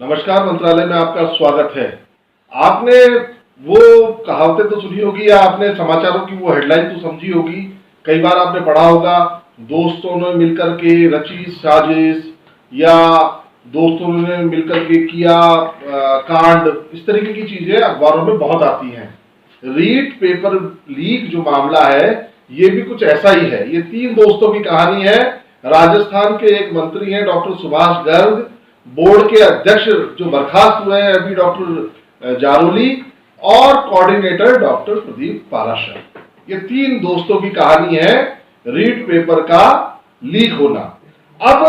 नमस्कार। मंत्रालय में आपका स्वागत है। आपने वो कहावतें तो सुनी होगी या आपने समाचारों की वो हेडलाइन तो समझी होगी। कई बार आपने पढ़ा होगा, दोस्तों ने मिलकर के रची साजिश या दोस्तों ने मिलकर के किया कांड। इस तरीके की चीजें अखबारों में बहुत आती हैं। रीट पेपर लीक जो मामला है ये भी कुछ ऐसा ही है। ये 3 दोस्तों की कहानी है। राजस्थान के एक मंत्री हैं डॉक्टर सुभाष गर्ग, बोर्ड के अध्यक्ष जो बर्खास्त हुए हैं अभी डॉक्टर जारोली, और कोऑर्डिनेटर डॉक्टर प्रदीप पाराशर। ये 3 दोस्तों की कहानी है रीट पेपर का लीक होना। अब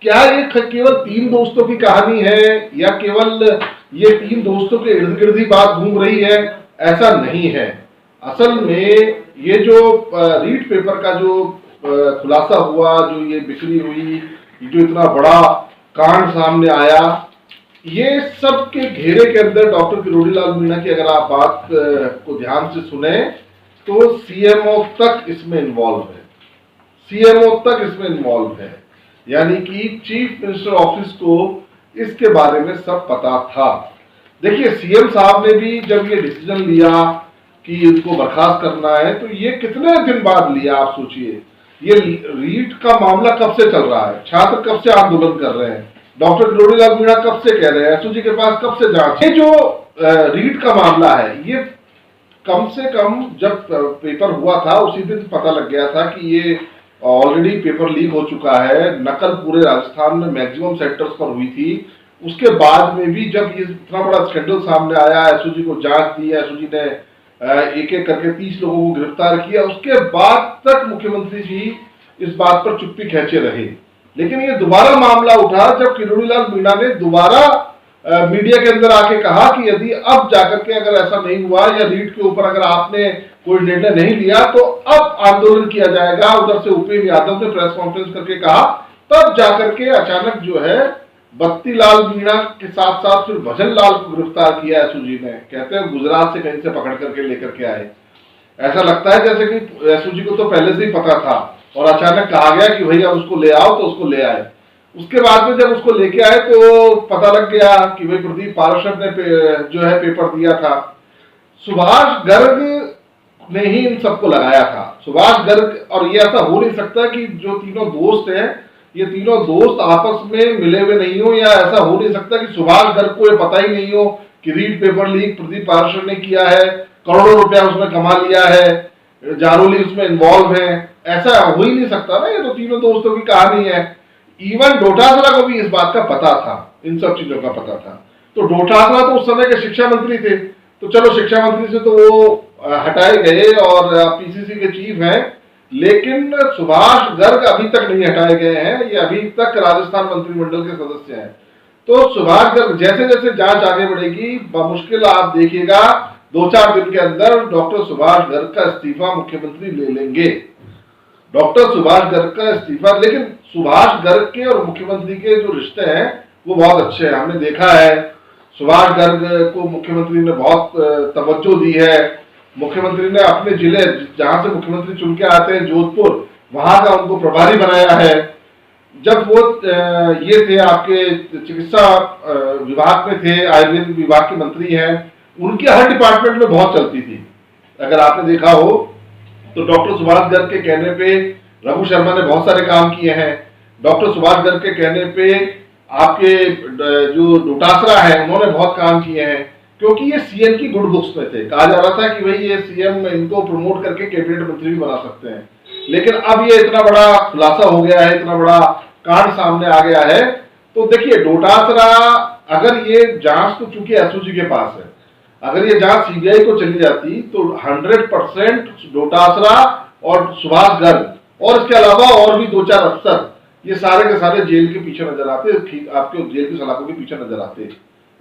क्या ये केवल 3 दोस्तों की कहानी है या केवल ये 3 दोस्तों के इर्द गिर्द ही बात घूम रही है? ऐसा नहीं है। असल में ये जो रीट पेपर का जो खुलासा हुआ, जो ये बिक्री हुई, जो इतना बड़ा कांड सामने आया, ये सब के घेरे के अंदर डॉक्टर किरोड़ीलाल मीणा की अगर आप बात को ध्यान से सुने तो सीएमओ तक इसमें इन्वॉल्व है। सीएमओ तक इसमें इन्वॉल्व है, यानी कि चीफ मिनिस्टर ऑफिस को इसके बारे में सब पता था। देखिए, सीएम साहब ने भी जब ये डिसीजन लिया कि इसको बर्खास्त करना है तो ये कितने दिन बाद लिया, आप सोचिए। ये रीट का मामला कब से चल रहा है, छात्र कब से आंदोलन कर रहे हैं, डॉक्टर किरोड़ीलाल मीणा कब से कह रहे हैं, एसओजी के पास कब से जांच। ये जो रीट का मामला है ये कम से कम जब पेपर हुआ था उसी दिन पता लग गया था कि ये ऑलरेडी पेपर लीक हो चुका है। नकल पूरे राजस्थान में मैक्सिमम सेक्टर्स पर हुई थी। उसके बाद में भी जब ये इतना बड़ा स्कैंडल सामने आया, एसओजी को जांच दी, एसओजी ने एक एक करके 30 लोगों को गिरफ्तार किया, उसके बाद तक मुख्यमंत्री जी इस बात पर चुप्पी खींचे रहे। लेकिन ये दोबारा मामला उठा जब किरोड़ीलाल मीणा ने दोबारा मीडिया के अंदर आके कहा कि यदि अब जाकर के अगर ऐसा नहीं हुआ या रीट के ऊपर अगर आपने कोई निर्णय नहीं लिया तो अब आंदोलन किया जाएगा। उधर से उपेंद्र यादव ने प्रेस कॉन्फ्रेंस करके कहा, तब जाकर के अचानक जो है बत्तीलाल मीणा के साथ साथ फिर भजन लाल को गिरफ्तार किया एसओजी ने। कहते हैं गुजरात से कहीं से पकड़ करके लेकर के आए। ऐसा लगता है जैसे कि एसओजी को तो पहले से ही पता था और अचानक कहा गया कि भैया उसको ले आओ, तो उसको ले आए। उसके बाद में जब उसको लेके आए तो पता लग गया कि भाई प्रदीप पाराशर ने जो है पेपर दिया था। सुभाष गर्ग ने ही इन सबको लगाया था। सुभाष गर्ग, और ये ऐसा हो नहीं सकता कि जो तीनों दोस्त हैं ये तीनों दोस्त आपस में मिले हुए नहीं हो, या ऐसा हो नहीं सकता कि सुभाष गर्ग को ये पता ही नहीं हो कि रीट पेपर लीक प्रदीप पाराशर ने किया है, करोड़ों रुपया उसने कमा लिया है, जारोली उसमें इन्वॉल्व है। ऐसा हो ही नहीं सकता ना। ये तो तीनों दोस्तों की कहानी है। इवन डोटासरा को भी इस बात का पता था, इन सब चीजों का पता था। तो डोटासरा तो उस समय के शिक्षा मंत्री थे, तो चलो शिक्षा मंत्री से तो वो हटाए गए और पीसीसी के चीफ हैं, लेकिन सुभाष गर्ग अभी तक नहीं हटाए गए हैं। ये अभी तक राजस्थान मंत्रिमंडल के सदस्य हैं। तो सुभाष गर्ग जैसे जैसे जांच आगे बढ़ेगी, मुश्किल आप देखिएगा 2-4 दिन के अंदर डॉक्टर सुभाष गर्ग का इस्तीफा मुख्यमंत्री ले लेंगे। डॉक्टर सुभाष गर्ग का इस्तीफा। लेकिन सुभाष गर्ग के और मुख्यमंत्री के जो रिश्ते हैं वो बहुत अच्छे हैं। हमने देखा है सुभाष गर्ग को मुख्यमंत्री ने बहुत तवज्जो दी है। मुख्यमंत्री ने अपने जिले जहां से मुख्यमंत्री चुन के आते हैं, जोधपुर, वहां का उनको प्रभारी बनाया है। जब वो ये थे आपके चिकित्सा विभाग में थे, आयुर्वेद विभाग के मंत्री हैं, उनकी हर डिपार्टमेंट में बहुत चलती थी। अगर आपने देखा हो तो डॉक्टर सुभाष गर्ग के कहने पे रघु शर्मा ने बहुत सारे काम किए हैं। डॉक्टर सुभाष गर्ग के कहने पे आपके जो डोटासरा है उन्होंने बहुत काम किए हैं, क्योंकि ये सीएम की गुड बुक्स में थे। कहा जा रहा था कि भाई ये सीएम इनको प्रमोट करके कैबिनेट मंत्री भी बना सकते हैं। लेकिन अब ये इतना बड़ा खुलासा हो गया है, इतना बड़ा कांड सामने आ गया है। तो देखिए, डोटासरा अगर ये जांच तो चूंकि एसओजी के पास है, अगर ये जांच सीबीआई को चली जाती तो 100% डोटासरा और सुभाष गर्ग और इसके अलावा और भी 2-4 अफसर ये सारे के सारे जेल के पीछे नजर आते, आपके जेल की सलाखों के पीछे नजर आते।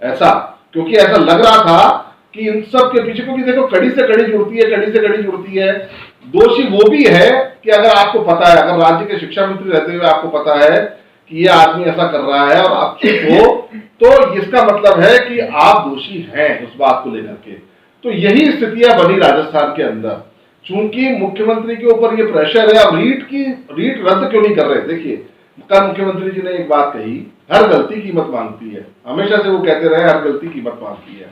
ऐसा क्योंकि ऐसा लग रहा था कि इन सब के पीछे, क्योंकि देखो कड़ी से कड़ी जुड़ती है, कड़ी से कड़ी जुड़ती है। दोषी वो भी है कि अगर आपको पता है, अगर राज्य के शिक्षा मंत्री रहते हुए आपको पता है कि ये आदमी ऐसा कर रहा है और आप चुप हो, तो इसका मतलब है कि आप दोषी हैं उस बात को लेकर के। तो यही स्थितियां बनी राजस्थान के अंदर। चूंकि मुख्यमंत्री के ऊपर ये प्रेशर है, अब रीट रद्द क्यों नहीं कर रहे? देखिए, कल मुख्यमंत्री जी ने एक बात कही, हर गलती कीमत मांगती है, हमेशा से वो कहते रहे हर गलती कीमत मांगती है।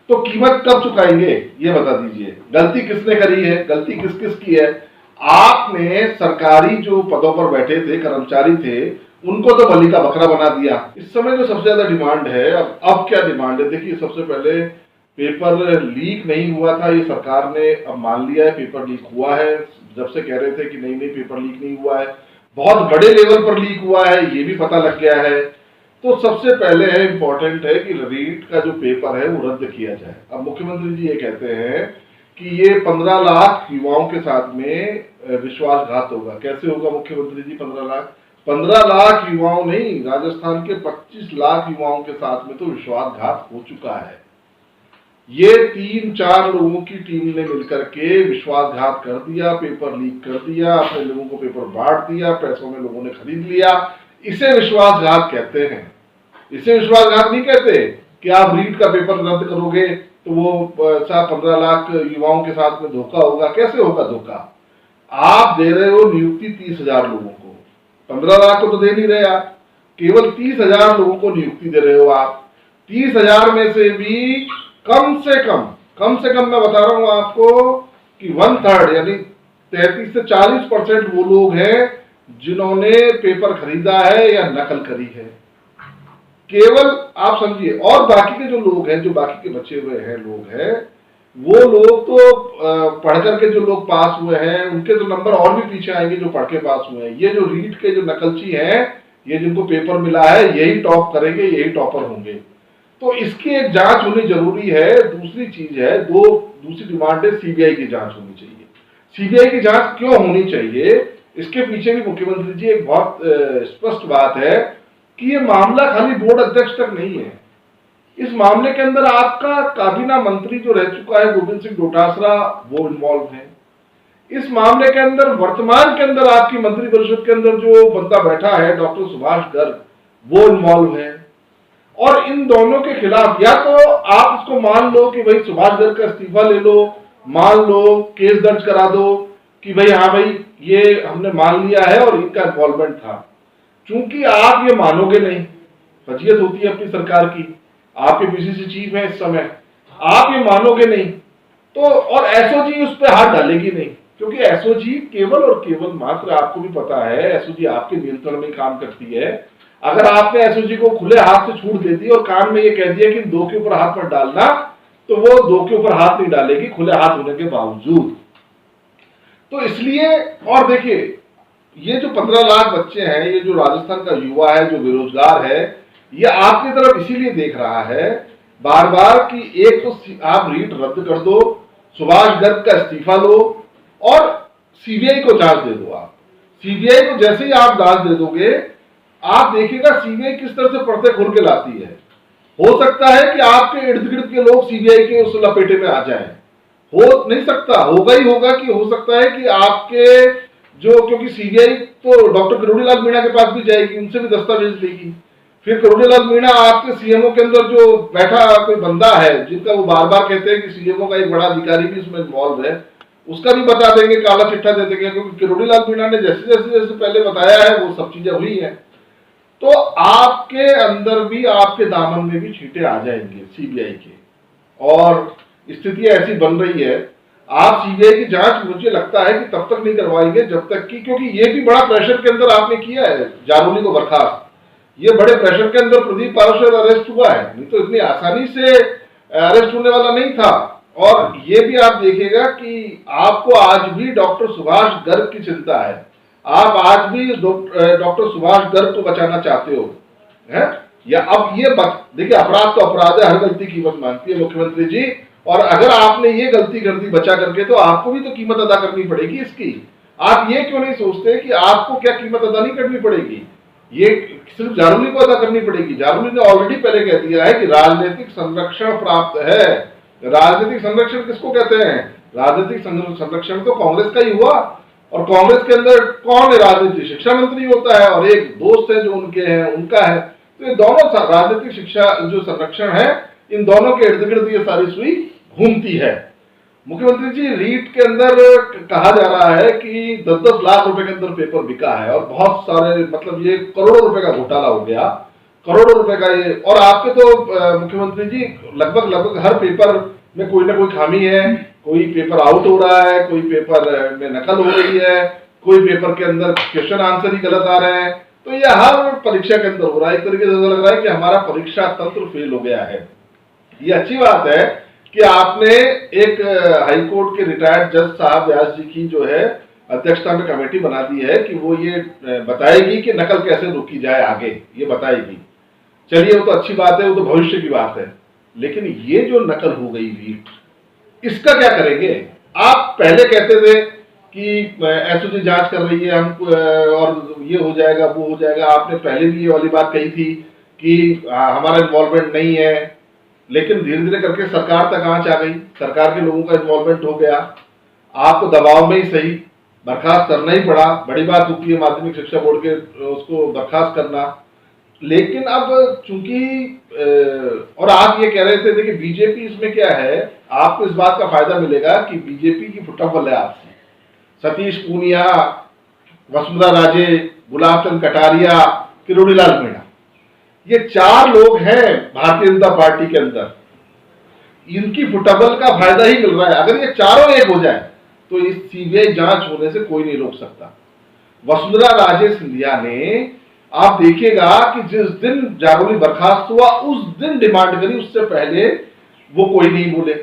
तो कीमत कब चुकाएंगे ये बता दीजिए, गलती किसने करी है, गलती किस किस की है। आपने सरकारी जो पदों पर बैठे थे कर्मचारी थे उनको तो बलि का बकरा बना दिया। इस समय जो सबसे ज्यादा डिमांड है, अब क्या डिमांड है, देखिए सबसे पहले पेपर लीक नहीं हुआ था, ये सरकार ने अब मान लिया है पेपर लीक हुआ है। जब से कह रहे थे कि नहीं नहीं पेपर लीक नहीं हुआ है, बहुत बड़े लेवल पर लीक हुआ है ये भी पता लग गया है। तो सबसे पहले है इंपॉर्टेंट है कि रीट का जो पेपर है वो रद्द किया जाए। अब मुख्यमंत्री जी ये कहते हैं कि ये 15 लाख युवाओं के साथ में विश्वासघात होगा। कैसे होगा मुख्यमंत्री जी 15 लाख? 15 लाख युवाओं नहीं, राजस्थान के 25 लाख युवाओं के साथ में तो विश्वासघात हो चुका है। ये 3-4 लोगों की टीम ने मिलकर के विश्वासघात कर दिया, पेपर लीक कर दिया, अपने लोगों को पेपर बांट दिया, पैसों में लोगों ने खरीद लिया। इसे विश्वासघात कहते हैं। इसे विश्वासघात नहीं कहते कि आप रीट का पेपर रद्द करोगे तो वो 15 लाख युवाओं के साथ में धोखा होगा। कैसे होगा धोखा? आप दे रहे हो नियुक्ति 30,000 लोगों को, 15 लाख को तो दे नहीं रहे आप, केवल 30,000 लोगों को नियुक्ति दे रहे हो आप। 30,000 में से भी कम से कम मैं बता रहा हूं आपको कि 1/3 यानी 33 से 40% वो लोग हैं जिन्होंने पेपर खरीदा है या नकल करी है, केवल आप समझिए। और बाकी के जो लोग हैं, जो बाकी के बचे हुए हैं लोग हैं, वो लोग तो पढ़ करके जो लोग पास हुए हैं उनके तो नंबर और भी पीछे आएंगे जो पढ़ के पास हुए हैं। ये जो रीट के जो नकलची हैं, ये जिनको पेपर मिला है यही टॉप करेंगे, यही टॉपर होंगे। तो इसकी एक जांच होनी जरूरी है। दूसरी चीज है, दूसरी डिमांड है सीबीआई की जांच होनी चाहिए। सीबीआई की जांच क्यों होनी चाहिए, इसके पीछे भी मुख्यमंत्री जी एक बहुत स्पष्ट बात है कि ये मामला खाली बोर्ड अध्यक्ष तक नहीं है। इस मामले के अंदर आपका काबीना मंत्री जो रह चुका है गोविंद सिंह डोटासरा वो इन्वॉल्व है। इस मामले के अंदर वर्तमान के अंदर आपकी मंत्रिपरिषद के अंदर जो बंदा बैठा है डॉक्टर सुभाष गर्ग वो इन्वॉल्व है। और इन दोनों के खिलाफ या तो आप इसको मान लो कि भाई सुभाष गर्ग का इस्तीफा ले लो, मान लो केस दर्ज करा दो कि भाई हाँ भाई ये हमने मान लिया है और इनका इन्वॉल्वमेंट था। चूंकि आप ये मानोगे नहीं, फजीयत होती है अपनी सरकार की, आपके पीसीसी चीफ है इस समय, आप ये मानोगे नहीं तो, और एसओजी उस पर हाथ डालेगी नहीं, क्योंकि एसओजी केवल और केवल मात्र आपको भी पता है एसओजी आपके नियंत्रण में काम करती है। अगर आपने एसओजी को खुले हाथ से छूट दे दी और कान में ये कह दिया कि 2 के ऊपर हाथ मत डालना, तो वो 2 के ऊपर हाथ नहीं डालेगी खुले हाथ होने के बावजूद। तो इसलिए, और देखिए ये जो 15 लाख बच्चे हैं, ये जो राजस्थान का युवा है जो बेरोजगार है, ये आपकी तरफ इसीलिए देख रहा है बार बार कि एक तो आप रीट रद्द कर दो, सुभाष गर्ग का इस्तीफा लो और सीबीआई को जांच दे दो। आप सीबीआई को जैसे ही आप जांच दे दोगे, आप देखिएगा सीबीआई किस तरह से पर्दे खोल के लाती है। हो सकता है कि आपके इर्द गिर्द के लोग सीबीआई के उस लपेटे में आ जाएं, हो नहीं सकता, होगा ही होगा कि हो सकता है कि आपके जो, क्योंकि सीबीआई तो डॉक्टर किरोड़ीलाल मीणा के पास भी जाएगी, उनसे भी दस्तावेज लेगी। फिर किरोड़ीलाल मीणा आपके सीएमओ के अंदर जो बैठा कोई बंदा है जिनका वो बार बार कहते हैं कि सीएमओ का एक बड़ा अधिकारी भी इसमें इन्वॉल्व है, उसका भी बता देंगे, काला चिट्ठा दे देंगे, क्योंकि किरोड़ीलाल मीणा ने जैसे जैसे जैसे पहले बताया है वो सब चीजें हुई है। तो आपके अंदर भी, आपके दामन में भी छींटे आ जाएंगे सीबीआई के, और स्थिति ऐसी बन रही है। आप सीबीआई की जांच मुझे लगता है कि तब तक नहीं करवाएंगे जब तक कि, क्योंकि ये भी बड़ा प्रेशर के अंदर आपने किया है जारोली को बर्खास्त, ये बड़े प्रेशर के अंदर प्रदीप पाराशर अरेस्ट हुआ है, नहीं तो इतनी आसानी से अरेस्ट होने वाला नहीं था। और ये भी आप देखिएगा कि आपको आज भी डॉक्टर सुभाष गर्ग की चिंता है, आप आज भी डॉक्टर सुभाष गर्ग को बचाना चाहते हो, है? या अब ये देखिए, अपराध तो अपराध है, हर गलती कीमत मांगती है मुख्यमंत्री जी, और अगर आपने ये गलती कर दी बचा करके तो आपको भी तो कीमत अदा करनी पड़ेगी इसकी। आप ये क्यों नहीं सोचते कि आपको क्या कीमत अदा नहीं करनी पड़ेगी, ये सिर्फ जारोली को अदा करनी पड़ेगी। जारोली ने ऑलरेडी पहले कह दिया है कि राजनीतिक संरक्षण प्राप्त है। राजनीतिक संरक्षण किसको कहते हैं? राजनीतिक संरक्षण तो कांग्रेस का ही हुआ, और कांग्रेस के अंदर कौन है? राजनीतिक शिक्षा मंत्री होता है, और एक दोस्त है जो उनके हैं उनका है। तो ये दोनों राजनीतिक शिक्षा जो संरक्षण है, इन दोनों के इर्द गिर्द ये सारी सुई घूमती है। मुख्यमंत्री जी, रीट के अंदर कहा जा रहा है कि 10-10 लाख रुपए के अंदर पेपर बिका है और बहुत सारे, मतलब ये करोड़ों रुपए का घोटाला हो गया, करोड़ों रुपए का ये। और आपके तो मुख्यमंत्री जी लगभग लगभग हर पेपर में कोई ना कोई खामी है, कोई पेपर आउट हो रहा है, कोई पेपर में नकल हो रही है, कोई पेपर के अंदर क्वेश्चन आंसर ही गलत आ रहे हैं। तो ये हर परीक्षा के अंदर हो रहा है। एक तरीके से ऐसा लग रहा है कि हमारा परीक्षा तंत्र फेल हो गया है। ये अच्छी बात है कि आपने एक हाईकोर्ट के रिटायर्ड जज साहब व्यास जी की जो है अध्यक्षता में कमेटी बना दी है कि वो ये बताएगी कि नकल कैसे रोकी जाए, आगे ये बताएगी। चलिए, वो तो अच्छी बात है, वो तो भविष्य की बात है। लेकिन ये जो नकल हो गई रीट, इसका क्या करेंगे? आप पहले कहते थे कि एसओजी जांच कर रही है, हम और ये हो जाएगा, वो हो जाएगा। आपने पहले भी ये वाली बात कही थी कि हमारा इन्वॉल्वमेंट नहीं है। लेकिन धीरे धीरे करके सरकार तक आंच आ गई, सरकार के लोगों का इन्वॉल्वमेंट हो गया। आपको दबाव में ही सही बर्खास्त करना ही पड़ा। बड़ी बात होती है माध्यमिक शिक्षा बोर्ड के उसको बर्खास्त करना। लेकिन अब चूंकि और आप ये कह रहे थे कि बीजेपी इसमें क्या है, आपको इस बात का फायदा मिलेगा कि बीजेपी की फुटबॉल है आपसे। सतीश पूनिया, वसुंधरा राजे, गुलाब चंद कटारिया, किरोड़ी लाल मीणा, ये 4 लोग हैं भारतीय जनता पार्टी के अंदर। इनकी फुटबॉल का फायदा ही मिल रहा है। अगर ये चारों एक हो जाए तो इस सीबीआई जांच होने से कोई नहीं रोक सकता। वसुंधरा राजे सिंधिया ने, आप देखिएगा कि जिस दिन जागोली बर्खास्त हुआ उस दिन डिमांड करी, उससे पहले वो कोई नहीं बोले।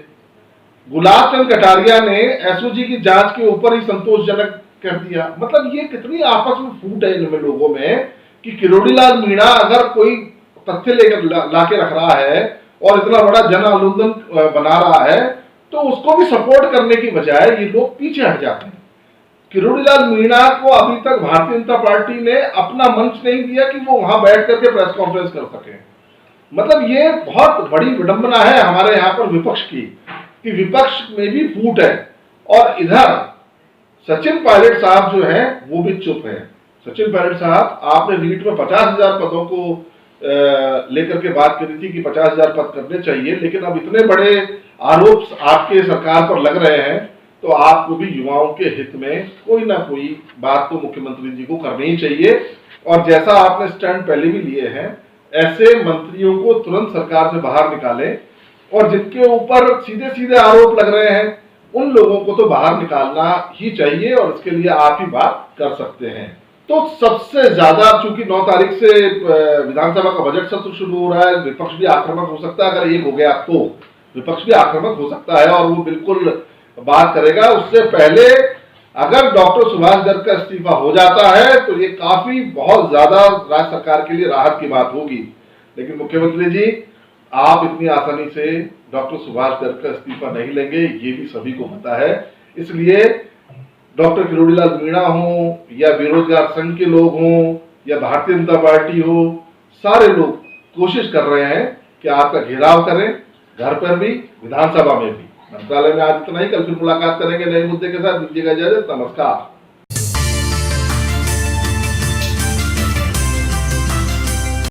गुलाब चंद कटारिया ने एसओजी की जांच के ऊपर ही संतोषजनक कर दिया। मतलब ये कितनी आपस में फूट है इनमें लोगों में कि किरोड़ी लाल मीणा अगर कोई तथ्य लेकर लाके रख रहा है और इतना बड़ा जन आंदोलन बना रहा है, तो उसको भी सपोर्ट करने की बजाय ये लोग पीछे हट जाते हैं। किरोड़ी लाल मीणा को अभी तक भारतीय जनता पार्टी ने अपना मंच नहीं दिया कि वो वहां बैठ करके प्रेस कॉन्फ्रेंस कर सके। मतलब ये बहुत बड़ी विडंबना है हमारे यहाँ पर विपक्ष की, कि विपक्ष में भी फूट है। और इधर सचिन पायलट साहब जो हैं वो भी चुप हैं। सचिन पायलट साहब, आपने रीट में 50,000 पदों को लेकर के बात करी थी कि 50,000 पद करने चाहिए, लेकिन अब इतने बड़े आरोप आपके सरकार पर लग रहे हैं, तो आपको भी युवाओं के हित में कोई ना कोई बात तो मुख्यमंत्री जी को करनी ही चाहिए। और जैसा आपने स्टैंड पहले भी लिए हैं, ऐसे मंत्रियों को तुरंत सरकार से बाहर निकालें और जिनके ऊपर सीधे सीधे आरोप लग रहे हैं उन लोगों को तो बाहर निकालना ही चाहिए, और इसके लिए आप ही बात कर सकते हैं। तो सबसे ज्यादा, चूंकि 9 तारीख से विधानसभा का बजट सत्र शुरू हो रहा है, विपक्ष भी आक्रामक हो सकता है। अगर एक हो गया तो विपक्ष भी आक्रामक हो सकता है और वो बिल्कुल बात करेगा। उससे पहले अगर डॉक्टर सुभाष गर्ग का इस्तीफा हो जाता है तो ये काफी बहुत ज्यादा राज्य सरकार के लिए राहत की बात होगी। लेकिन मुख्यमंत्री जी, आप इतनी आसानी से डॉक्टर सुभाष गर्ग का इस्तीफा नहीं लेंगे, ये भी सभी को पता है। इसलिए डॉक्टर किरोड़ी लाल मीणा हो या बेरोजगार संघ के लोग हों या भारतीय जनता पार्टी हो, सारे लोग कोशिश कर रहे हैं कि आपका घेराव करें, घर पर भी, विधानसभा में भी। मंत्रालय में आज इतना ही। कल फिर मुलाकात करेंगे नए मुद्दे के साथ। दीजिएगा इजाजत। नमस्कार।